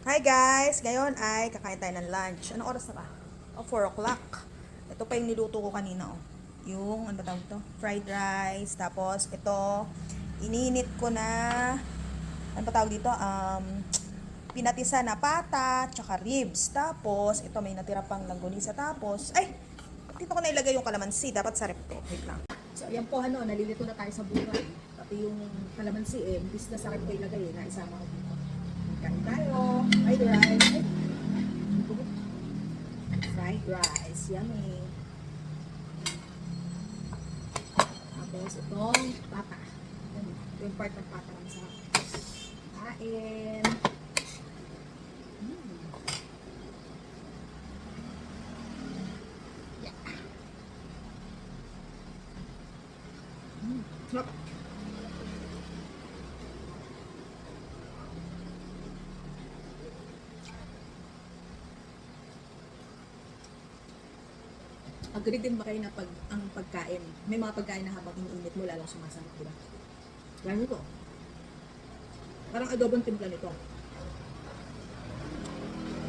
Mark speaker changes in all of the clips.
Speaker 1: Hi guys! Ngayon ay kakain tayo ng lunch. Anong oras na ba? 4 o'clock. Ito pa yung niluto ko kanina. Yung, ano ba tawag ito? Fried rice. Tapos, ito, ininit ko na, ano ba tawag dito? Pinatisa na pata, tsaka ribs. Tapos, ito may natira pang langgonisa. Tapos, ay! Dito ko na ilagay yung kalamansi. Dapat sa rep to. Wait lang.
Speaker 2: So, ayan po, nalilito na tayo sa buhay. Pati yung kalamansi, imbis na sakit ko ilagay, naisama ko dito. Kain tayo. Fried rice. Ay. Fried rice. Yummy. Tapos, itong pata. Ito yung part ng pata lang sa kain. Yeah. Sarap. Agree din ba kayo na ang pagkain, may mga pagkain na habang iniinit mo, lalong sumasarap, di ba? Lalo ko. Parang adobong timpla nito.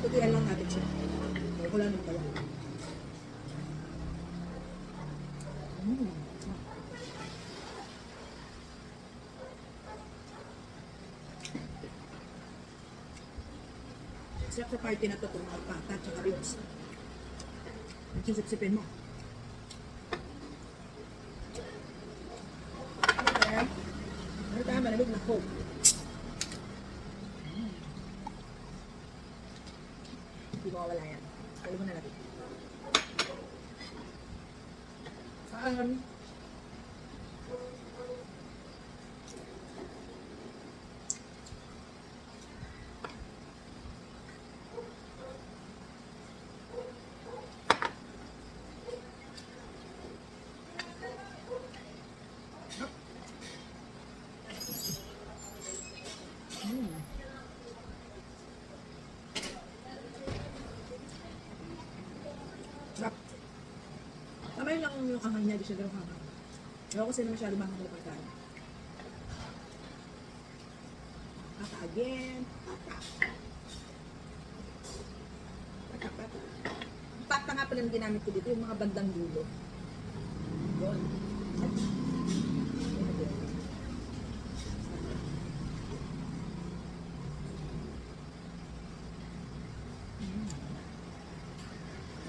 Speaker 2: Tutian lang natin siya. Wala nang pala. Sarap sa party na to kung mga pata at saka ribs. Sisip-sipin mo. Okay. Ano tayo, malamig na coke. Hindi mawawala yan. Kali mo na natin. Saan? Sarap. Tama yun lang yung anghang niya, di siya ganun hanghang. Ayaw kasi na masyado mahal na pagkain. Pata again. Pata. Pata, pata. Pata nga pala na ginamit ko dito, yung mga bandang dulo. Yun.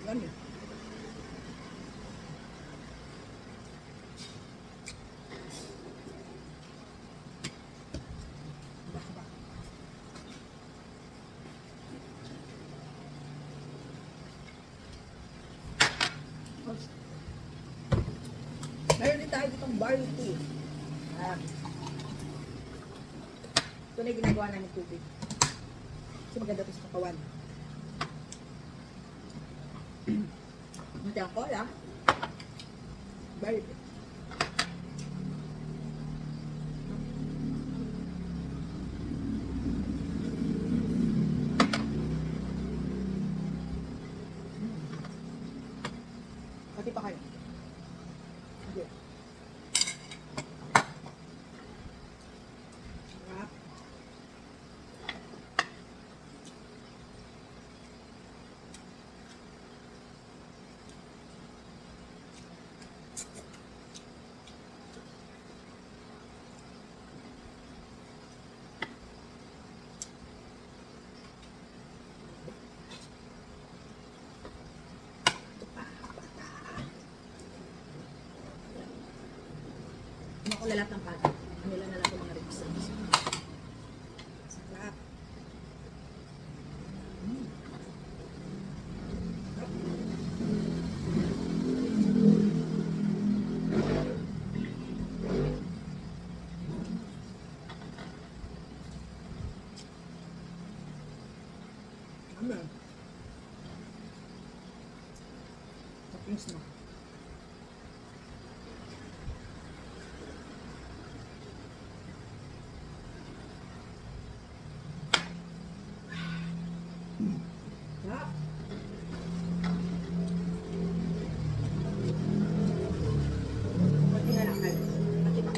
Speaker 2: Yan yun. Meron din tayo ditong barley tea. Ito na yung ginagawa namin tubig. Kasi maganda ito sa katawan. Mati ang cola. Barley tea. Pati pa kayo. Okay. Sarap. Ano ko lalat ng pata. Ano lang nalang ko mga ribs. Sarap. Amen. Tapos na. Sarap. Pati na lang kayo. Pati pa.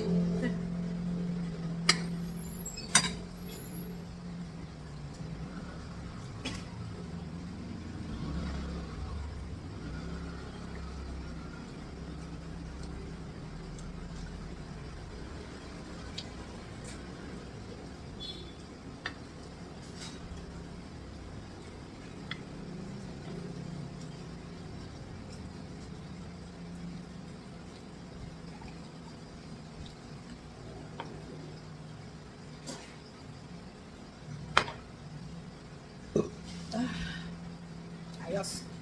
Speaker 3: Yes.